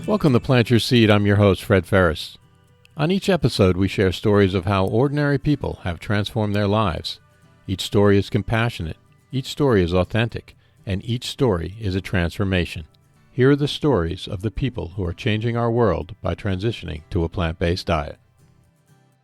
Welcome to Plant Your Seed. I'm your host, Fred Ferris. On each episode, we share stories of how ordinary people have transformed their lives. Each story is compassionate, each story is authentic, and each story is a transformation. Here are the stories of the people who are changing our world by transitioning to a plant-based diet.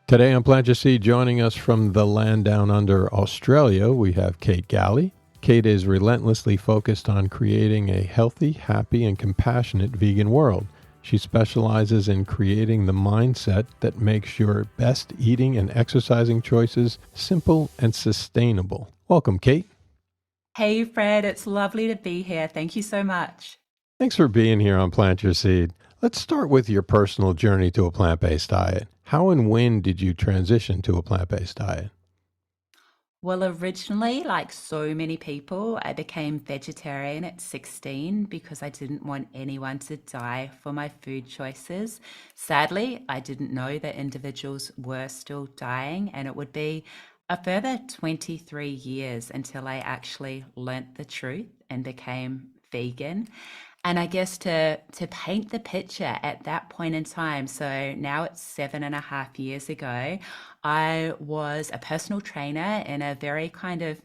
Today on Plant Your Seed, joining us from the land down under Australia, we have Kate Galli. Kate is relentlessly focused on creating a healthy, happy, and compassionate vegan world. She specializes in creating the mindset that makes your best eating and exercising choices simple and sustainable. Welcome, Kate. Hey, Fred. It's lovely to be here. Thank you so much. Thanks for being here on Plant Your Seed. Let's start with your personal journey to a plant-based diet. How and when did you transition to a plant-based diet? Well, originally, like so many people, I became vegetarian at 16 because I didn't want anyone to die for my food choices. Sadly, I didn't know that individuals were still dying, and it would be a further 23 years until I actually learnt the truth and became vegan. And I guess to paint the picture at that point in time, so now it's 7.5 years ago, I was a personal trainer in a very kind of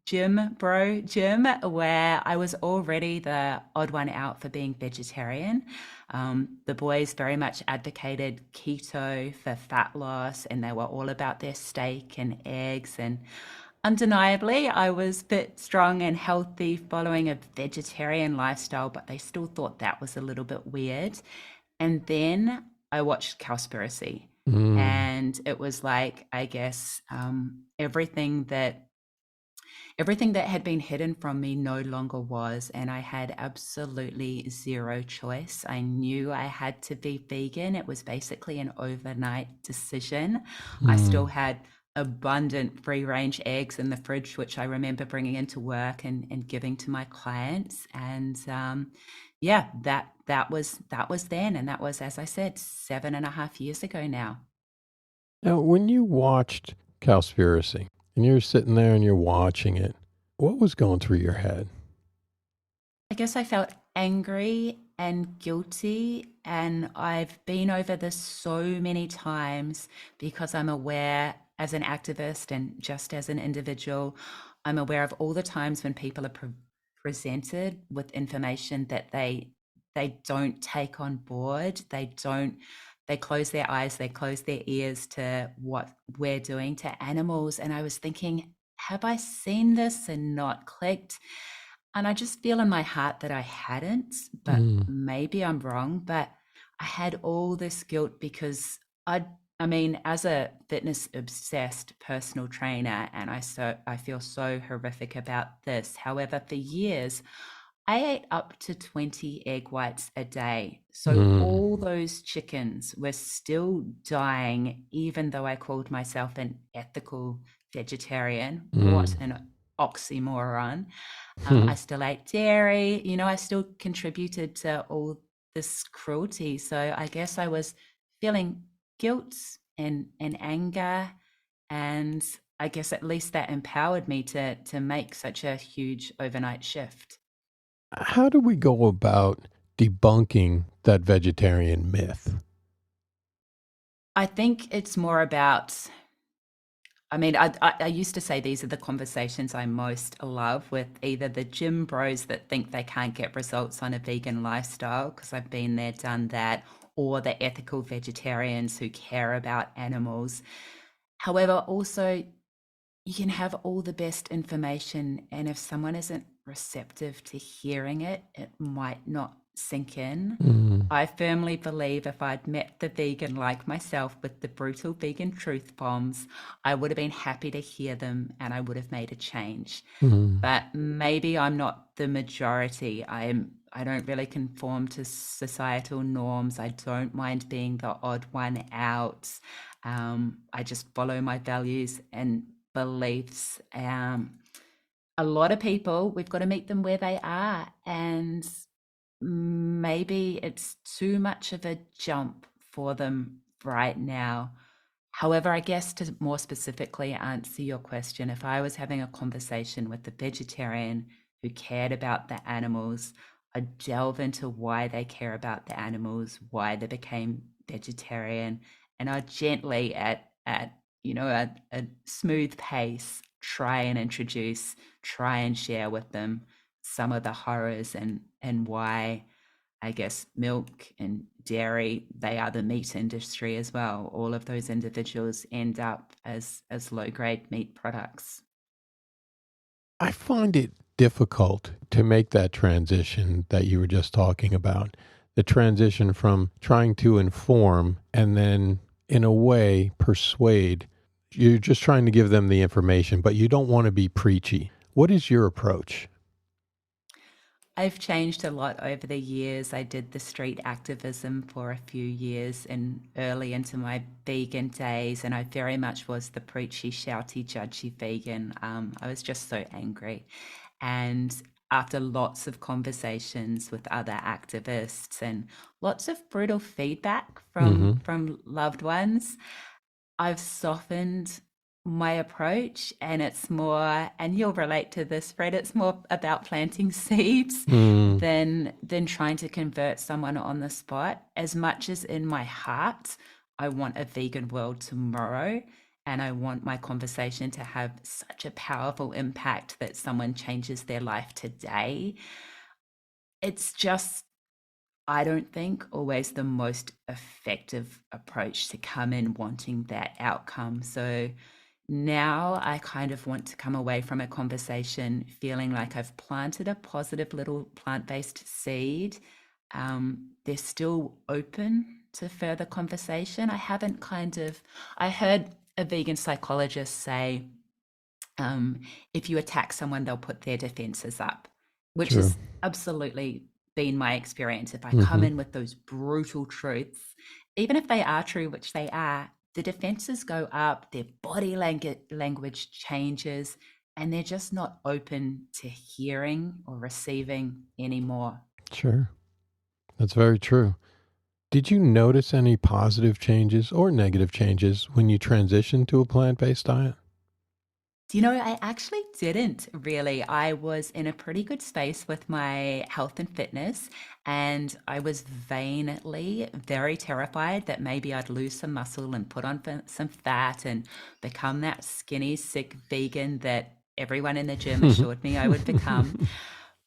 gym where I was already the odd one out for being vegetarian. The boys very much advocated keto for fat loss, and they were all about their steak and eggs. And undeniably, I was fit, strong, and healthy following a vegetarian lifestyle, but they still thought that was a little bit weird. And then I watched Cowspiracy, and it was like, I guess, everything that had been hidden from me no longer was, and I had absolutely zero choice. I knew I had to be vegan. It was basically an overnight decision. I still had abundant free-range eggs in the fridge, which I remember bringing into work and giving to my clients. And yeah, that was then, and that was, as I said, 7.5 years ago now. Now, when you watched Cowspiracy, and you're sitting there and you're watching it, what was going through your head? I guess I felt angry and guilty, and I've been over this so many times because I'm aware as an activist and just as an individual, I'm aware of all the times when people are presented with information that they don't take on board. They close their eyes, they close their ears to what we're doing to animals. And I was thinking, have I seen this and not clicked? And I just feel in my heart that I hadn't, but maybe I'm wrong. But I had all this guilt because I mean, as a fitness obsessed personal trainer, and I feel so horrific about this. However, for years, I ate up to 20 egg whites a day. So all those chickens were still dying, even though I called myself an ethical vegetarian. What an oxymoron. I still ate dairy, I still contributed to all this cruelty. So I guess I was feeling guilt and anger. And I guess at least that empowered me to make such a huge overnight shift. How do we go about debunking that vegetarian myth? I think it's more about, I mean, I used to say these are the conversations I most love with either the gym bros that think they can't get results on a vegan lifestyle, because I've been there, done that, or the ethical vegetarians who care about animals. However, also, you can have all the best information, and if someone isn't receptive to hearing it, it might not sink in. I firmly believe if I'd met the vegan like myself with the brutal vegan truth bombs, I would have been happy to hear them and I would have made a change. But maybe I'm not the majority. I don't really conform to societal norms. I don't mind being the odd one out. I just follow my values and beliefs. A lot of people, we've got to meet them where they are. And maybe it's too much of a jump for them right now. However, I guess to more specifically answer your question, if I was having a conversation with a vegetarian who cared about the animals, I delve into why they care about the animals, why they became vegetarian, and I gently at a smooth pace try and introduce, try and share with them some of the horrors and why I guess milk and dairy, they are the meat industry as well. All of those individuals end up as low grade meat products. I find it difficult to make that transition that you were just talking about. The transition from trying to inform and then, in a way, persuade. You're just trying to give them the information, but you don't want to be preachy. What is your approach? I've changed a lot over the years. I did the street activism for a few years and early into my vegan days, and I very much was the preachy, shouty, judgy vegan. I was just so angry. And after lots of conversations with other activists and lots of brutal feedback Hmm. from loved ones, I've softened my approach, and it's more, and you'll relate to this, Fred, it's more about planting seeds Mm, than trying to convert someone on the spot. As much as in my heart, I want a vegan world tomorrow, and I want my conversation to have such a powerful impact that someone changes their life today. It's just, I don't think, always the most effective approach to come in wanting that outcome. So now I kind of want to come away from a conversation feeling like I've planted a positive little plant based seed. They're still open to further conversation. I heard a vegan psychologist say, um, if you attack someone, they'll put their defenses up, which true. has absolutely been my experience. If I come Hmm. in with those brutal truths, even if they are true, which they are, the defenses go up, their body language changes, and they're just not open to hearing or receiving anymore. Sure. That's very true. Did you notice any positive changes or negative changes when you transitioned to a plant based diet? I actually didn't really. I was in a pretty good space with my health and fitness, and I was vainly very terrified that maybe I'd lose some muscle and put on some fat and become that skinny, sick vegan that everyone in the gym assured me I would become.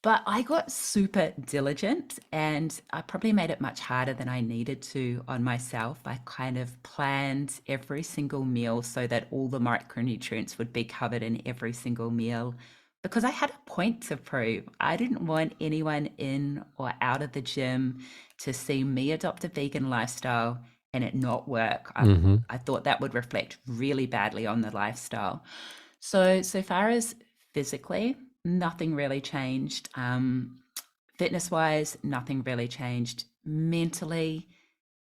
But I got super diligent and I probably made it much harder than I needed to on myself. I kind of planned every single meal so that all the micronutrients would be covered in every single meal because I had a point to prove. I didn't want anyone in or out of the gym to see me adopt a vegan lifestyle and it not work. Hmm. I thought that would reflect really badly on the lifestyle. So far as physically, nothing really changed. Fitness wise, nothing really changed. Mentally,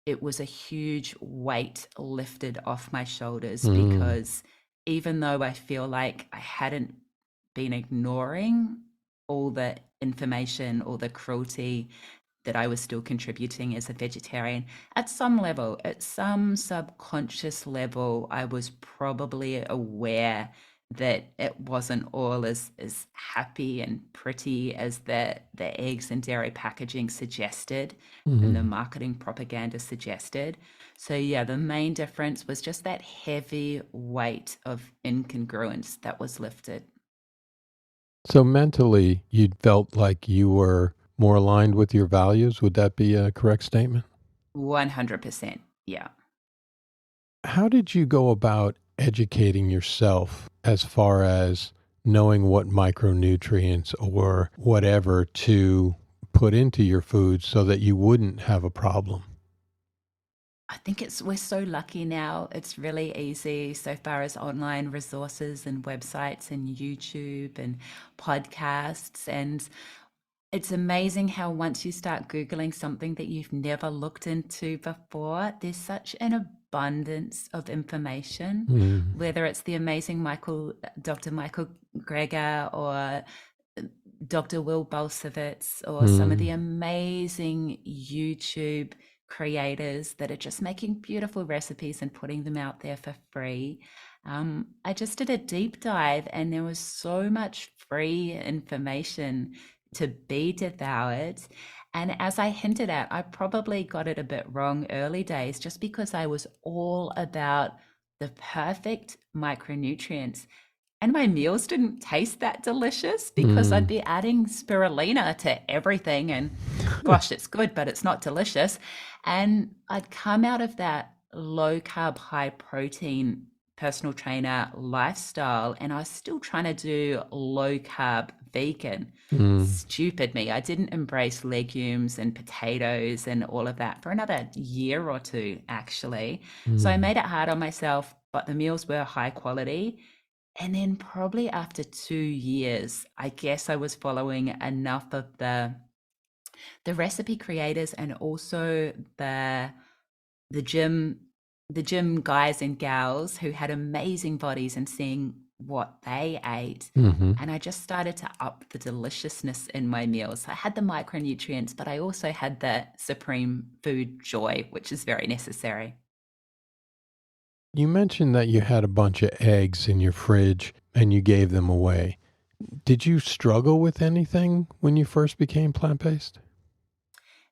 it was a huge weight lifted off my shoulders Mm, because even though I feel like I hadn't been ignoring all the information, all the cruelty that I was still contributing as a vegetarian, at some level, at some subconscious level, I was probably aware that it wasn't all as happy and pretty as the eggs and dairy packaging suggested and the mhm. marketing propaganda suggested. So yeah, the main difference was just that heavy weight of incongruence that was lifted. So mentally, you felt like you were more aligned with your values. Would that be a correct statement? 100%. Yeah. How did you go about educating yourself as far as knowing what micronutrients or whatever to put into your food so that you wouldn't have a problem? I think we're so lucky now. It's really easy so far as online resources and websites and YouTube and podcasts. And it's amazing how once you start Googling something that you've never looked into before, there's such an abundance of information, Mm, whether it's the amazing Dr. Michael Greger or Dr. Will Bolsevitz or some of the mm, amazing YouTube creators that are just making beautiful recipes and putting them out there for free. I just did a deep dive and there was so much free information to be devoured. And as I hinted at, I probably got it a bit wrong early days just because I was all about the perfect micronutrients. And my meals didn't taste that delicious because I'd Mm. be adding spirulina to everything. And gosh, it's good, but it's not delicious. And I'd come out of that low carb, high protein personal trainer lifestyle, and I was still trying to do low carb vegan. Mm. Stupid me. I didn't embrace legumes and potatoes and all of that for another year or two, actually. So I Mm. made it hard on myself, but the meals were high quality. And then probably after 2 years, I guess I was following enough of the recipe creators and also the gym the gym guys and gals who had amazing bodies and seeing what they ate. Mm-hmm. And I just started to up the deliciousness in my meals. I had the micronutrients, but I also had the supreme food joy, which is very necessary. You mentioned that you had a bunch of eggs in your fridge and you gave them away. Did you struggle with anything when you first became plant-based?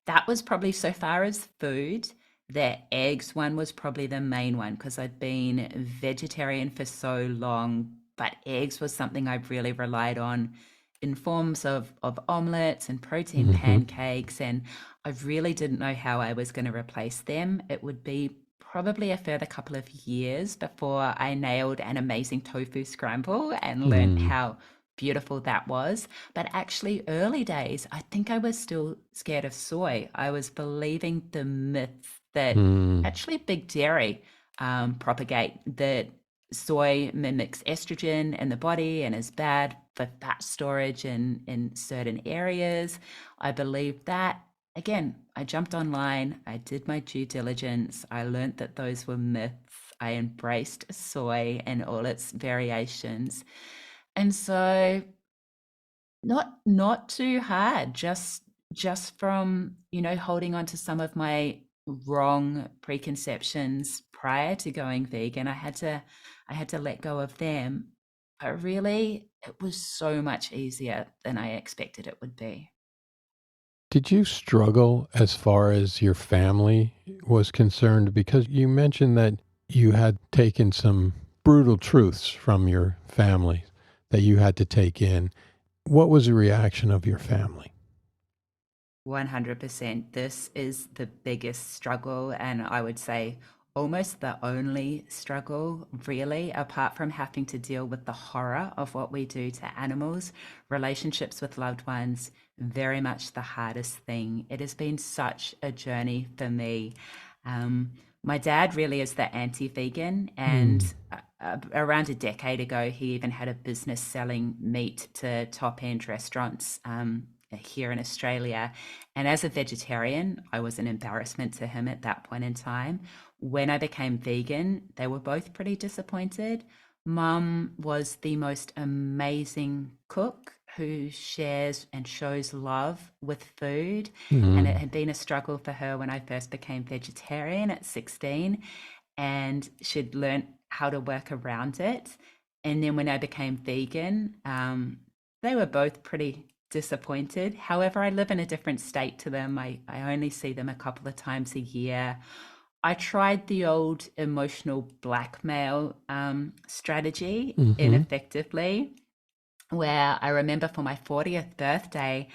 That was probably, so far as food, the eggs one was probably the main one because I'd been vegetarian for so long, but eggs was something I really relied on in forms of omelets and protein Mm-hmm. pancakes. And I really didn't know how I was going to replace them. It would be probably a further couple of years before I nailed an amazing tofu scramble and learned Mm. how beautiful that was. But actually, early days, I think I was still scared of soy. I was believing the myth that Mm. actually big dairy propagate that soy mimics estrogen in the body and is bad for fat storage in certain areas. I believed that. Again, I jumped online, I did my due diligence, I learned that those were myths. I embraced soy and all its variations. And so not too hard, just from, holding on to some of my wrong preconceptions prior to going vegan. I had to let go of them. But really, it was so much easier than I expected it would be. Did you struggle as far as your family was concerned? Because you mentioned that you had taken some brutal truths from your family that you had to take in. What was the reaction of your family? 100%. This is the biggest struggle, and I would say almost the only struggle, really, apart from having to deal with the horror of what we do to animals. Relationships with loved ones, very much the hardest thing. It has been such a journey for me. My dad really is the anti vegan, and Mm. around a decade ago, he even had a business selling meat to top end restaurants here in Australia. And as a vegetarian, I was an embarrassment to him at that point in time. When I became vegan, they were both pretty disappointed. Mum was the most amazing cook who shares and shows love with food. And it Mm. had been a struggle for her when I first became vegetarian at 16. And she'd learned how to work around it. And then when I became vegan, they were both pretty disappointed. However, I live in a different state to them. I only see them a couple of times a year. I tried the old emotional blackmail strategy Mm-hmm. ineffectively, where I remember for my 40th birthday,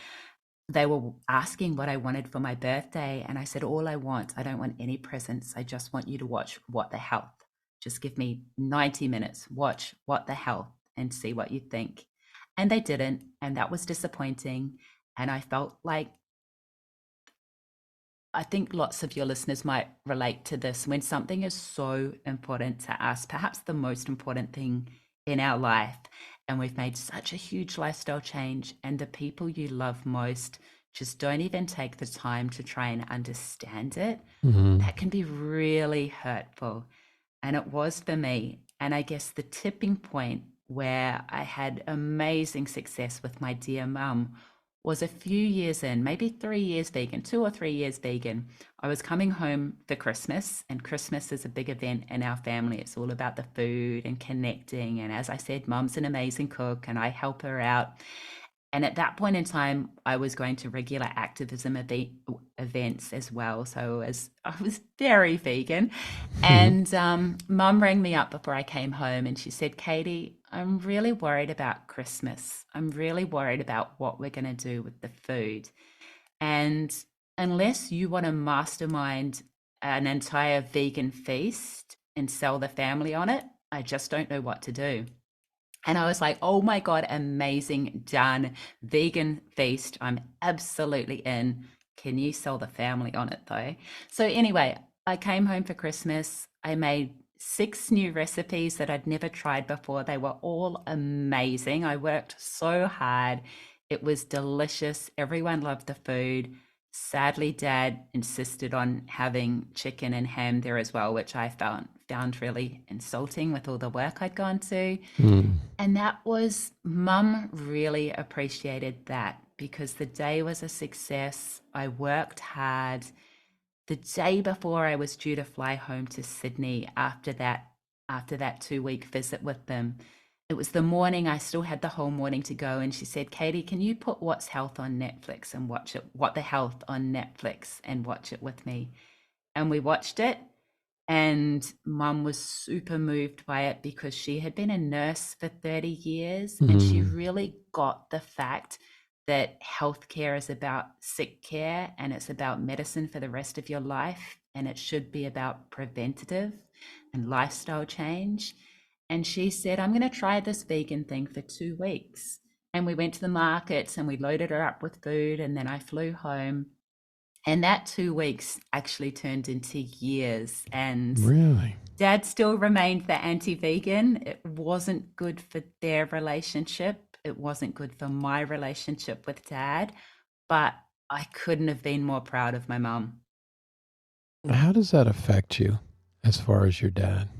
they were asking what I wanted for my birthday. And I said, all I want, I don't want any presents. I just want you to watch What the Health. Just give me 90 minutes, watch What the Health and see what you think. And they didn't. And that was disappointing. And I felt like, I think lots of your listeners might relate to this. When something is so important to us, perhaps the most important thing in our life, and we've made such a huge lifestyle change, and the people you love most just don't even take the time to try and understand it, Mm-hmm. that can be really hurtful. And it was for me. And I guess the tipping point where I had amazing success with my dear mum was a few years in, maybe 3 years vegan, 2 or 3 years vegan. I was coming home for Christmas, and Christmas is a big event in our family. It's all about the food and connecting. And as I said, mum's an amazing cook, and I help her out. And at that point in time, I was going to regular activism events as well. So I was very vegan. And mum rang me up before I came home and she said, Katie, I'm really worried about Christmas. I'm really worried about what we're going to do with the food. And unless you want to mastermind an entire vegan feast and sell the family on it, I just don't know what to do. And I was like, oh my God, amazing, done. Vegan feast. I'm absolutely in. Can you sell the family on it though? So, anyway, I came home for Christmas. I made 6 new recipes that I'd never tried before. They were all amazing. I worked so hard. It was delicious. Everyone loved the food. Sadly, Dad insisted on having chicken and ham there as well, which I found really insulting with all the work I'd gone to. Mm. And that was, mum really appreciated that because the day was a success. I worked hard. The day before I was due to fly home to Sydney after that 2-week visit with them, it was the morning. I still had the whole morning to go. And she said, Katie, can you put What's Health on Netflix and watch it, What the Health on Netflix and watch it with me? And we watched it. And mum was super moved by it because she had been a nurse for 30 years and she Mm. really got the fact that healthcare is about sick care and it's about medicine for the rest of your life. And it should be about preventative and lifestyle change. And she said, I'm going to try this vegan thing for 2 weeks. And we went to the markets and we loaded her up with food. And then I flew home. And that 2 weeks actually turned into years. And Really? Dad still remained the anti-vegan. It wasn't good for their relationship. It wasn't good for my relationship with Dad. But I couldn't have been more proud of my mum. How does that affect you as far as your dad?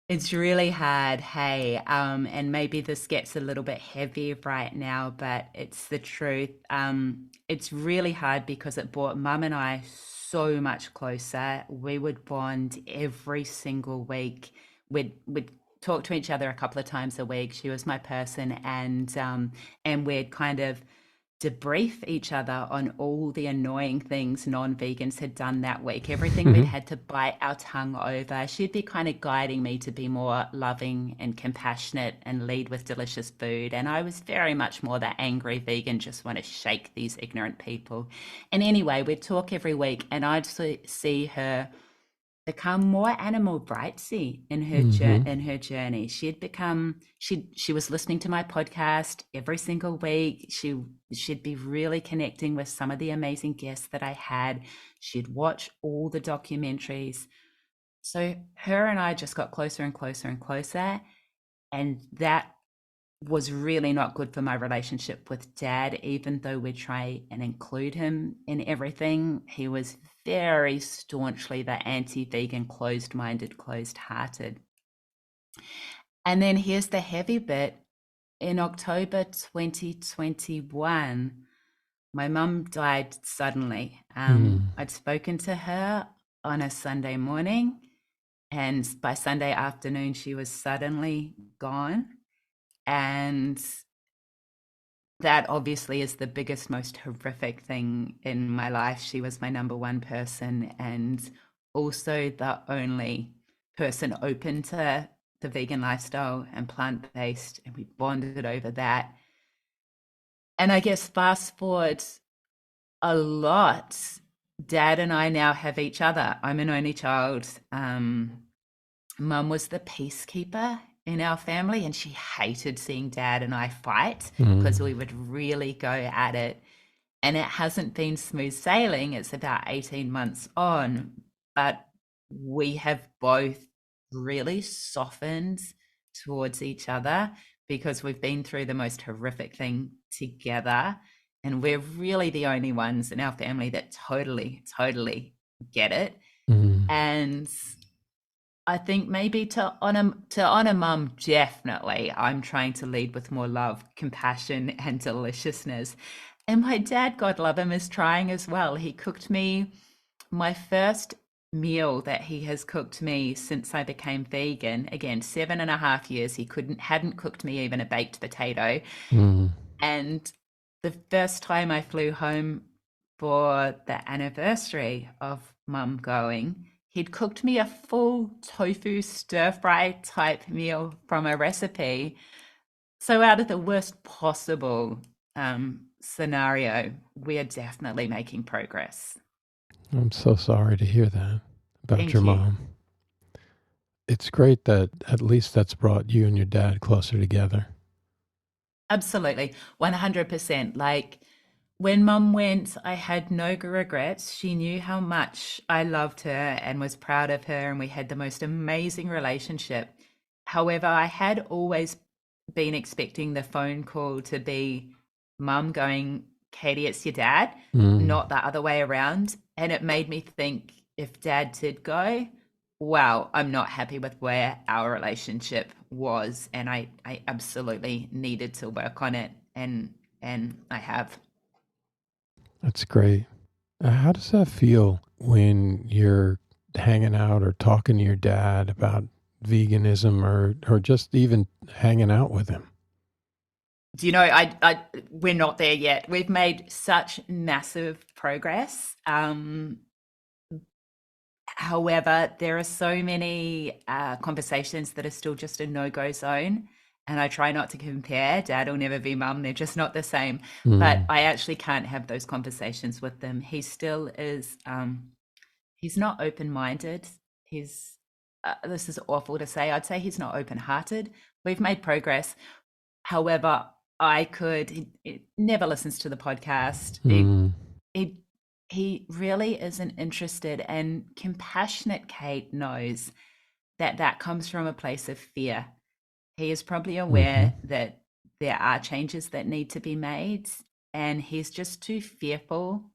It's really hard, hey, and maybe this gets a little bit heavy right now, but it's the truth. It's really hard because it brought mum and I so much closer. We would bond every single week. We'd talk to each other a couple of times a week. She was my person, and we'd kind of debrief each other on all the annoying things non-vegans had done that week, everything we'd had to bite our tongue over. She'd be kind of guiding me to be more loving and compassionate and lead with delicious food. And I was very much more that angry vegan, just want to shake these ignorant people. And anyway, we'd talk every week and I'd see her become more animal brightsy in her Mm-hmm. in her journey. She was listening to my podcast every single week. She'd be really connecting with some of the amazing guests that I had. She'd watch all the documentaries. So her and I just got closer and closer and closer, and that was really not good for my relationship with Dad. Even though we try and include him in everything, he was very staunchly the anti-vegan, closed-minded, closed-hearted. And then here's the heavy bit. In October 2021, my mum died suddenly. Mm. I'd spoken to her on a Sunday morning, and by Sunday afternoon, she was suddenly gone. And that obviously is the biggest, most horrific thing in my life. She was my number one person and also the only person open to the vegan lifestyle and plant-based, and we bonded over that. And I guess fast forward a lot, Dad and I now have each other. I'm an only child. Mum was the peacekeeper in our family, and she hated seeing Dad and I fight because Mm. we would really go at it. And it hasn't been smooth sailing. It's about 18 months on, but we have both really softened towards each other because we've been through the most horrific thing together. And we're really the only ones in our family that totally, totally get it. Mm. And I think maybe to honor mum, definitely. I'm trying to lead with more love, compassion, and deliciousness. And my dad, God love him, is trying as well. He cooked me my first meal that he has cooked me since I became vegan. Again, 7.5 years. He hadn't cooked me even a baked potato. Mm. And the first time I flew home for the anniversary of mum going, he'd cooked me a full tofu stir fry type meal from a recipe. So, out of the worst possible scenario, we are definitely making progress. I'm so sorry to hear that about your Thank you. mom. It's great that at least that's brought you and your dad closer together. Absolutely. 100%. Like when mum went, I had no regrets. She knew how much I loved her and was proud of her, and we had the most amazing relationship. However, I had always been expecting the phone call to be mum going, Katie, it's your dad, Mm, not the other way around. And it made me think if dad did go, wow, I'm not happy with where our relationship was. And I absolutely needed to work on it. And I have. that's great. How does that feel when you're hanging out or talking to your dad about veganism or just even hanging out with him? Do you know, we're not there yet. We've made such massive progress. However, there are so many conversations that are still just a no-go zone. And I try not to compare. Dad will never be mum. They're just not the same. But Mm, I actually can't have those conversations with them. He still is, he's not open-minded. He's, this is awful to say. I'd say he's not open-hearted. We've made progress. However, he never listens to the podcast. mm, He he really isn't interested, and compassionate Kate knows that that comes from a place of fear. He is probably mm-hmm, aware that there are changes that need to be made, and he's just too fearful,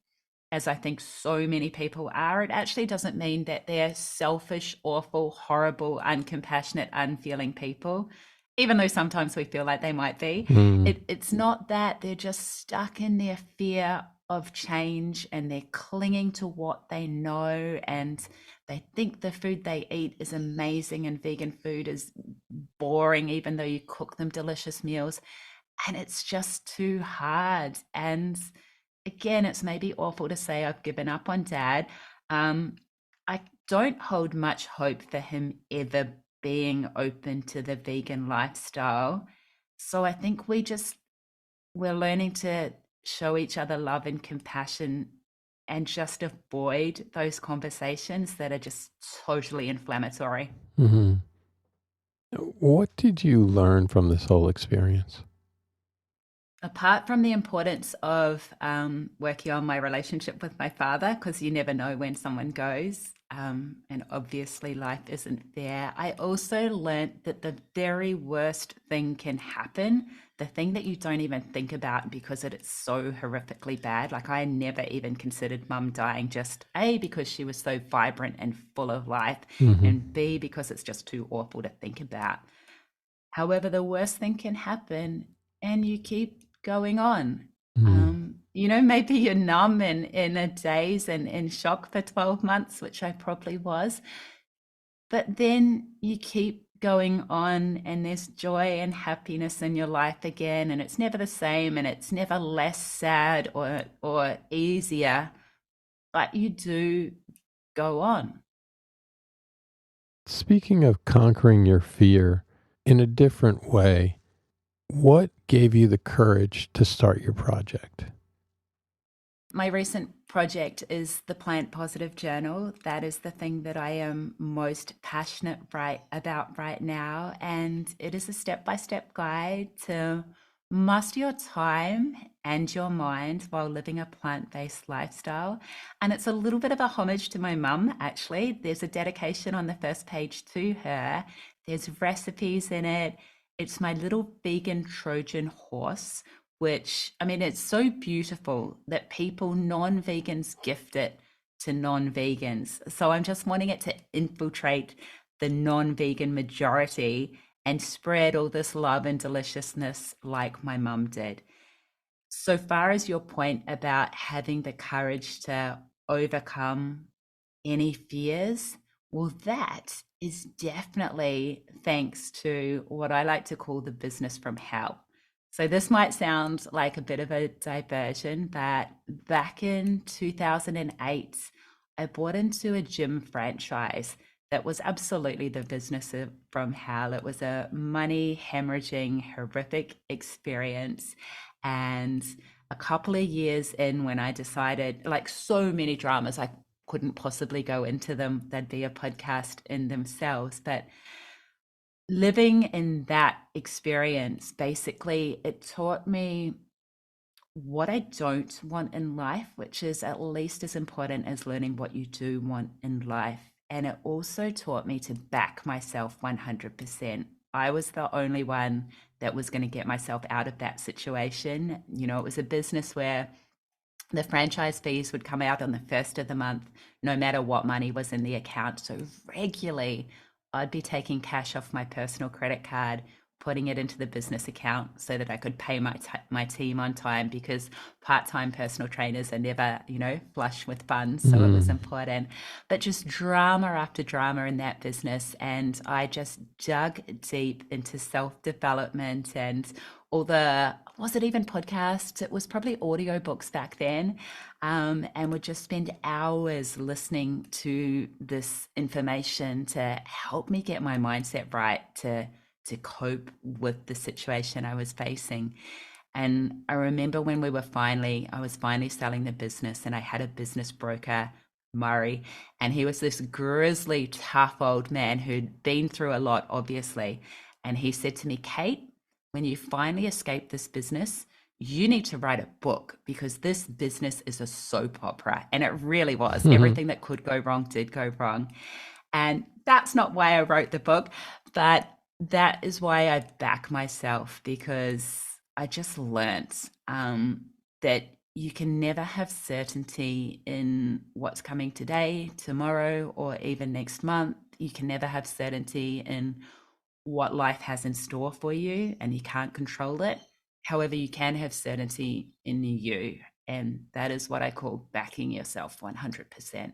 as I think so many people are. It actually doesn't mean that they're selfish, awful, horrible, uncompassionate, unfeeling people, even though sometimes we feel like they might be. mm, It's not that. They're just stuck in their fear of change, and they're clinging to what they know, and they think the food they eat is amazing and vegan food is boring, even though you cook them delicious meals. And it's just too hard. And again, it's maybe awful to say I've given up on dad. Um, I don't hold much hope for him ever being open to the vegan lifestyle. So I think we're learning to show each other love and compassion and just avoid those conversations that are just totally inflammatory. mm-hmm. What did you learn from this whole experience? Apart from the importance of working on my relationship with my father, because you never know when someone goes, and obviously life isn't fair, I also learnt that the very worst thing can happen, the thing that you don't even think about because it's so horrifically bad. Like, I never even considered mum dying, just A, because she was so vibrant and full of life, Mm-hmm, and B, because it's just too awful to think about. However, the worst thing can happen and you keep going on. mm, Maybe you're numb and in a daze and in shock for 12 months, which I probably was, but then you keep going on and there's joy and happiness in your life again, and it's never the same and it's never less sad or easier, but you do go on. Speaking of conquering your fear in a different way, what gave you the courage to start your project? My recent project is the Plant Positive Journal. That is the thing that I am most passionate about right now. And it is a step by step guide to master your time and your mind while living a plant based lifestyle. And it's a little bit of a homage to my mum, actually. There's a dedication on the first page to her, there's recipes in it. It's my little vegan Trojan horse, which, I mean, it's so beautiful that people, non vegans, gift it to non vegans. So I'm just wanting it to infiltrate the non vegan majority and spread all this love and deliciousness like my mum did. So far as your point about having the courage to overcome any fears, well, that is definitely thanks to what I like to call the business from hell. So this might sound like a bit of a diversion, but back in 2008, I bought into a gym franchise that was absolutely the business from hell. It was a money hemorrhaging, horrific experience. And a couple of years in, when I decided, like so many dramas, I couldn't possibly go into them, they'd be a podcast in themselves. But living in that experience, basically, it taught me what I don't want in life, which is at least as important as learning what you do want in life. And it also taught me to back myself 100%. I was the only one that was going to get myself out of that situation. You know, it was a business where the franchise fees would come out on the first of the month, no matter what money was in the account. So regularly, I'd be taking cash off my personal credit card, putting it into the business account so that I could pay my team on time, because part-time personal trainers are never, flush with funds. So it was important. But just drama after drama in that business. And I just dug deep into self-development and all the, was it even podcasts? It was probably audiobooks back then. And would just spend hours listening to this information to help me get my mindset right, to cope with the situation I was facing. And I remember when I was finally selling the business, and I had a business broker, Murray, and he was this grizzly, tough old man who'd been through a lot, obviously. And he said to me, Kate, when you finally escape this business, you need to write a book, because this business is a soap opera. And it really was. Everything that could go wrong did go wrong. And that's not why I wrote the book, but that is why I back myself, because I just learnt that you can never have certainty in what's coming today, tomorrow, or even next month. You can never have certainty in what life has in store for you, and you can't control it. However, you can have certainty in you. And that is what I call backing yourself 100%.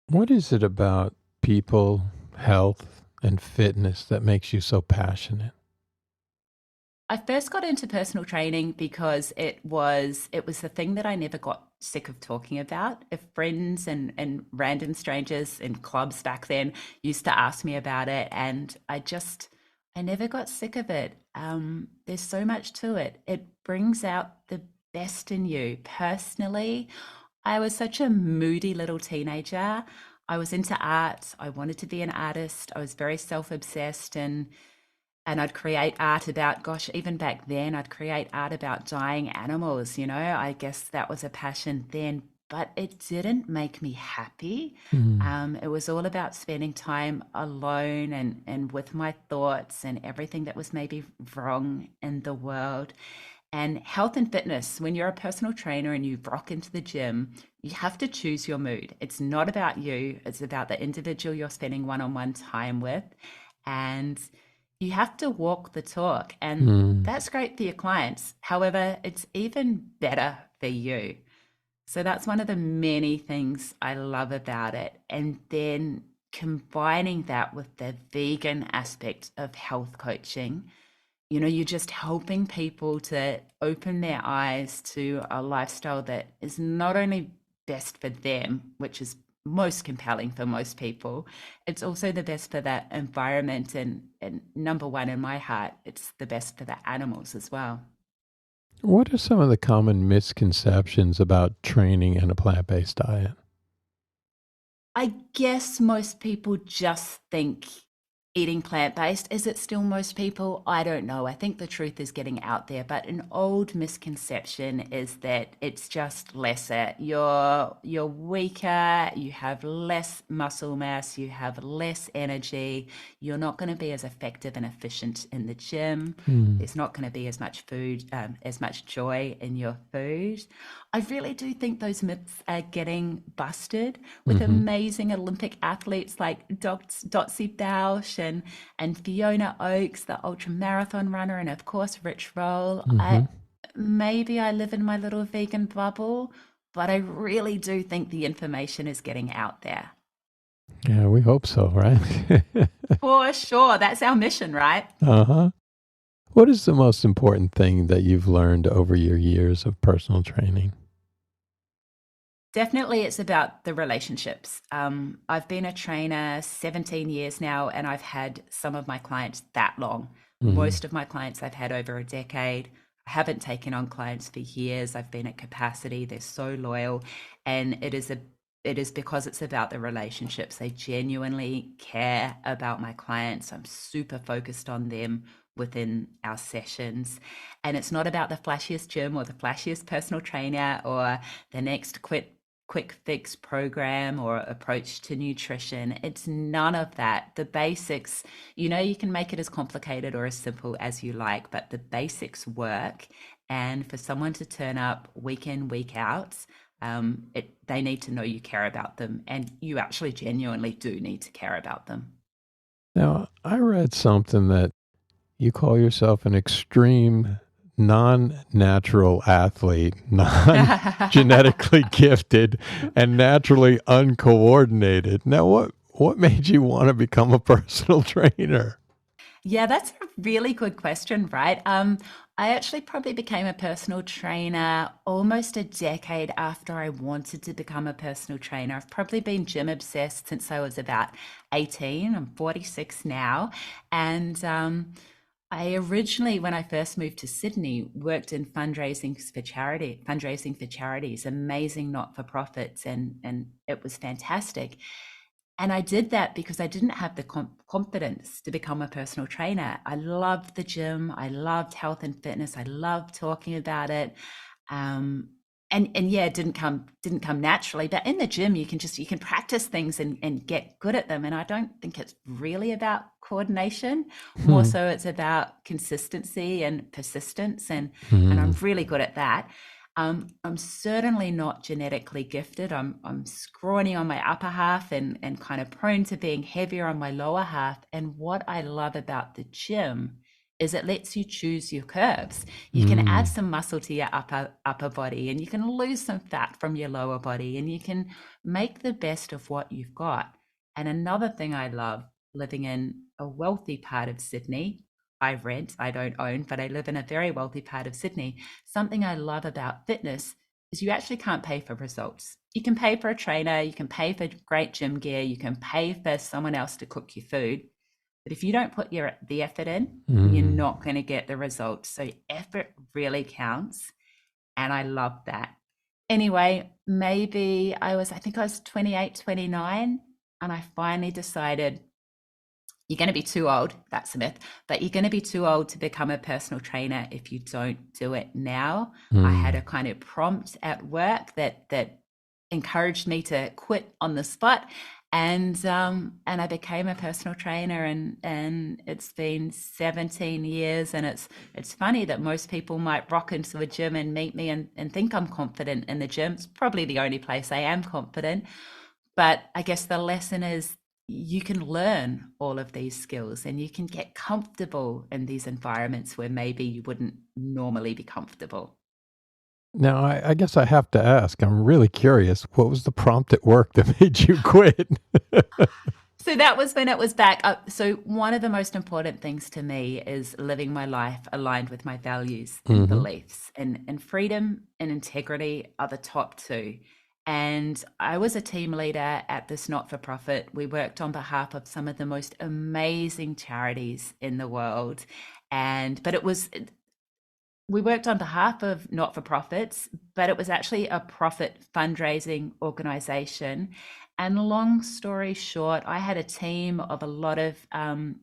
What is it about people, health, and fitness that makes you so passionate? I first got into personal training because it was the thing that I never got sick of talking about. If friends and random strangers in clubs back then used to ask me about it, and I never got sick of it. There's so much to it. It brings out the best in you. Personally, I was such a moody little teenager. I was into art. I wanted to be an artist. I was very self-obsessed, and I'd create art about, gosh, even back then, I'd create art about dying animals. I guess that was a passion then, but it didn't make me happy. It was all about spending time alone and with my thoughts and everything that was maybe wrong in the world. And health and fitness, when you're a personal trainer and you rock into the gym, you have to choose your mood. It's not about you, it's about the individual you're spending one-on-one time with. And you have to walk the talk. And that's great for your clients. However, it's even better for you. So that's one of the many things I love about it. And then combining that with the vegan aspect of health coaching, you're just helping people to open their eyes to a lifestyle that is not only best for them, which is most compelling for most people, it's also the best for that environment. And number one in my heart, it's the best for the animals as well. What are some of the common misconceptions about training and a plant-based diet? I guess most people just think eating plant-based. Is it still most people? I don't know. I think the truth is getting out there, but an old misconception is that it's just lesser. You're weaker, you have less muscle mass, you have less energy, you're not going to be as effective and efficient in the gym. There's not going to be as much food, as much joy in your food. I really do think those myths are getting busted with amazing Olympic athletes like Dotsie Bausch and Fiona Oakes, the ultra marathon runner, and of course Rich Roll. Maybe I live in my little vegan bubble, but I really do think the information is getting out there. Yeah, we hope so, right? For sure, that's our mission, right? Uh-huh. What is the most important thing that you've learned over your years of personal training? Definitely, it's about the relationships. I've been a trainer 17 years now, and I've had some of my clients that long. Hmm. Most of my clients I've had over a decade. I haven't taken on clients for years. I've been at capacity. They're so loyal, and it is because it's about the relationships. They genuinely care about my clients. I'm super focused on them within our sessions, and it's not about the flashiest gym or the flashiest personal trainer or the next quick fix program or approach to nutrition. It's none of that. The basics, you can make it as complicated or as simple as you like, but the basics work. And for someone to turn up week in, week out, they need to know you care about them, and you actually genuinely do need to care about them. Now, I read something that you call yourself an extreme non-natural athlete, non-genetically gifted, and naturally uncoordinated. Now, what made you want to become a personal trainer? Yeah, that's a really good question, right? I actually probably became a personal trainer almost a decade after I wanted to become a personal trainer. I've probably been gym obsessed since I was about 18. I'm 46 now. And I originally, when I first moved to Sydney, worked in fundraising for charities, amazing not-for-profits, and it was fantastic. And I did that because I didn't have the confidence to become a personal trainer. I loved the gym. I loved health and fitness. I loved talking about it. Um, and yeah, it didn't come naturally. But in the gym, you can practice things and get good at them. And I don't think it's really about coordination. More Hmm. so, it's about consistency and persistence. And Hmm. I'm really good at that. I'm certainly not genetically gifted. I'm scrawny on my upper half and kind of prone to being heavier on my lower half. And what I love about the gym is it lets you choose your curves. You can add Hmm. some muscle to your upper body, and you can lose some fat from your lower body, and you can make the best of what you've got. And another thing I love living in a wealthy part of Sydney, I rent, I don't own, but I live in a very wealthy part of Sydney. Something I love about fitness is you actually can't pay for results. You can pay for a trainer, you can pay for great gym gear, you can pay for someone else to cook your food. But if you don't put the effort in, you're Hmm. not going to get the results. So effort really counts. And I love that. Anyway, I think I was 28, 29, and I finally decided you're going to be too old. That's a myth, but you're going to be too old to become a personal trainer if you don't do it now. I had Hmm. a kind of prompt at work that encouraged me to quit on the spot, and I became a personal trainer, and it's been 17 years, and it's funny that most people might rock into a gym and meet me and think I'm confident in the gym. It's probably the only place I am confident, but I guess the lesson is you can learn all of these skills and you can get comfortable in these environments where maybe you wouldn't normally be comfortable. Now, I guess I have to ask. I'm really curious. What was the prompt at work that made you quit? So that was when it was back up. So one of the most important things to me is living my life aligned with my values and Hmm. beliefs. And freedom and integrity are the top two. And I was a team leader at this not-for-profit. We worked on behalf of some of the most amazing charities in the world. And but it was we worked on behalf of not for profits, but it was actually a profit fundraising organization. And long story short, I had a team of a lot of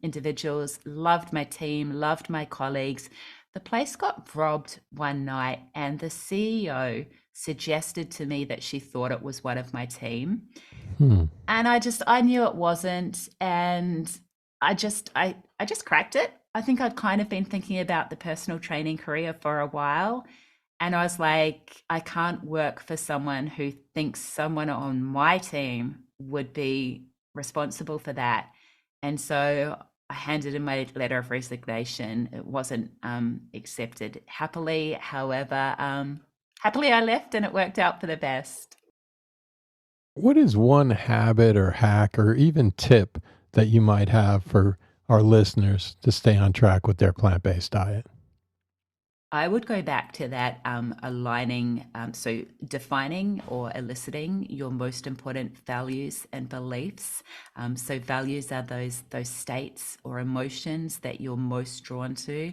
individuals, loved my team, loved my colleagues. The place got robbed one night, and the CEO suggested to me that she thought it was one of my team. Hmm. And I knew it wasn't, and I just cracked it. I think I'd kind of been thinking about the personal training career for a while, and I was like, I can't work for someone who thinks someone on my team would be responsible for that. And so I handed in my letter of resignation. It wasn't accepted happily. However, happily I left, and it worked out for the best. What is one habit or hack or even tip that you might have for our listeners to stay on track with their plant-based diet? I would go back to that so defining or eliciting your most important values and beliefs. So values are those states or emotions that you're most drawn to,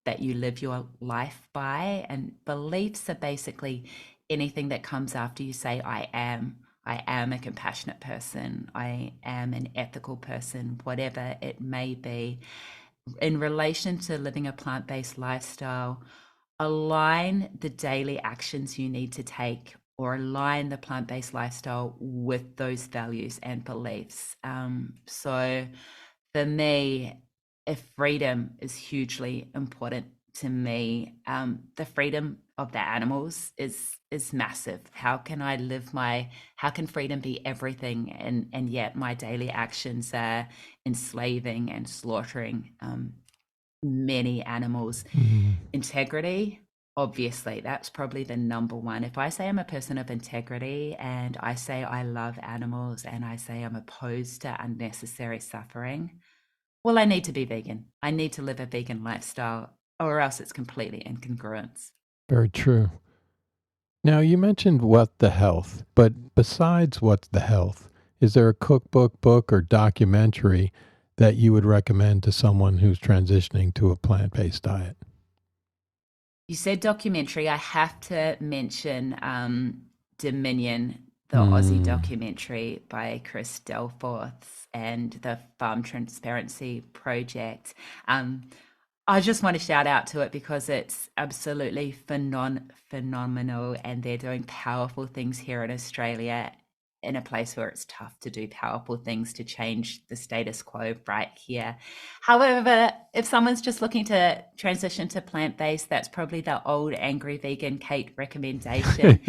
that you live your life by, and beliefs are basically anything that comes after you say I am. I am a compassionate person. I am an ethical person, whatever it may be. In relation to living a plant-based lifestyle, align the daily actions you need to take or align the plant-based lifestyle with those values and beliefs. So for me, if freedom is hugely important to me, the freedom of the animals is massive. How can freedom be everything and yet my daily actions are enslaving and slaughtering many animals? Integrity, obviously, that's probably the number one. If I say I'm a person of integrity and I say I love animals and I say I'm opposed to unnecessary suffering, well, I need to be vegan. I need to live a vegan lifestyle, or else it's completely incongruent. Very true. Now, you mentioned What the Health, but besides What's the Health, is there a cookbook, book, or documentary that you would recommend to someone who's transitioning to a plant-based diet? You said documentary. I have to mention Dominion, the Aussie documentary by Chris Delforth and the Farm Transparency Project. I just want to shout out to it because it's absolutely phenomenal, and they're doing powerful things here in Australia in a place where it's tough to do powerful things to change the status quo right here. However, if someone's just looking to transition to plant-based, that's probably the old angry vegan Kate recommendation.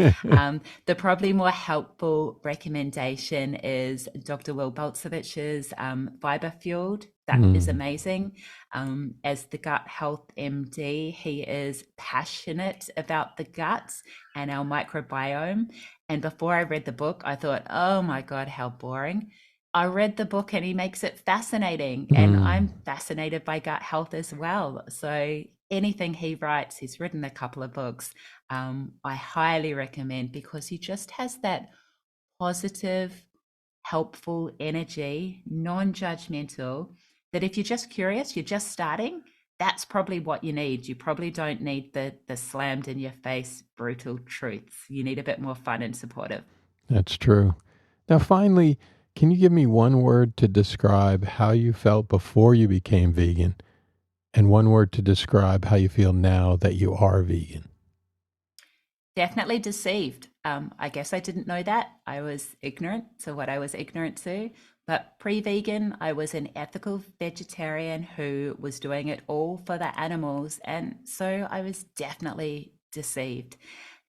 The probably more helpful recommendation is Dr. Will Boltzevich's Fiber Fueled. That is amazing. As the gut health MD, he is passionate about the guts and our microbiome. And before I read the book, I thought, oh my God, how boring. I read the book and he makes it fascinating. And I'm fascinated by gut health as well. So anything he writes, he's written a couple of books, I highly recommend, because he just has that positive, helpful energy, non-judgmental, that if you're just curious, you're just starting, that's probably what you need. You probably don't need the slammed in your face, brutal truths. You need a bit more fun and supportive. That's true. Now, finally, can you give me one word to describe how you felt before you became vegan, and one word to describe how you feel now that you are vegan? Definitely deceived. I guess I didn't know that. I was ignorant to what I was ignorant to. But pre-vegan, I was an ethical vegetarian who was doing it all for the animals. And so I was definitely deceived.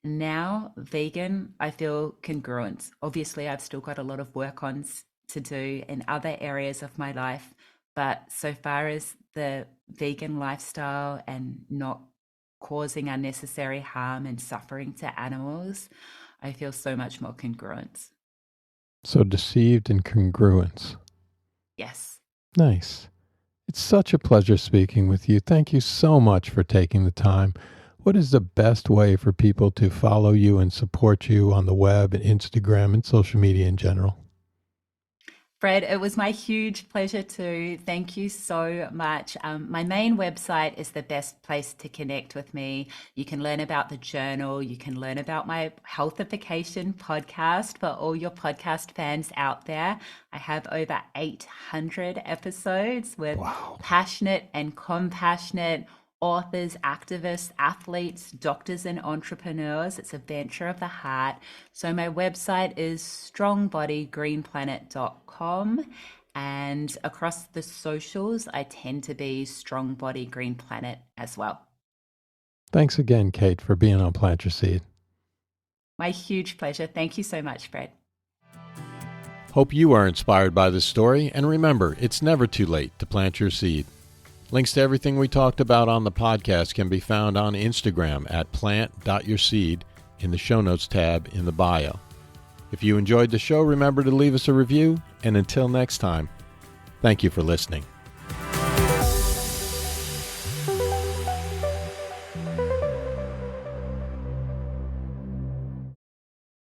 Now, vegan, I feel congruent. Obviously, I've still got a lot of work on to do in other areas of my life. But so far as the vegan lifestyle and not causing unnecessary harm and suffering to animals, I feel so much more congruent. So deceived and congruence. Yes. Nice. It's such a pleasure speaking with you. Thank you so much for taking the time. What is the best way for people to follow you and support you on the web and Instagram and social media in general? Fred, it was my huge pleasure to thank you so much. My main website is the best place to connect with me. You can learn about the journal. You can learn about my Healthification podcast for all your podcast fans out there. I have over 800 episodes with passionate and compassionate authors, activists, athletes, doctors, and entrepreneurs. It's a venture of the heart. So my website is strongbodygreenplanet.com. And across the socials, I tend to be Strong Body Green Planet as well. Thanks again, Kate, for being on Plant Your Seed. My huge pleasure. Thank you so much, Fred. Hope you are inspired by this story. And remember, it's never too late to plant your seed. Links to everything we talked about on the podcast can be found on Instagram at plant.yourseed in the show notes tab in the bio. If you enjoyed the show, remember to leave us a review. And until next time, thank you for listening.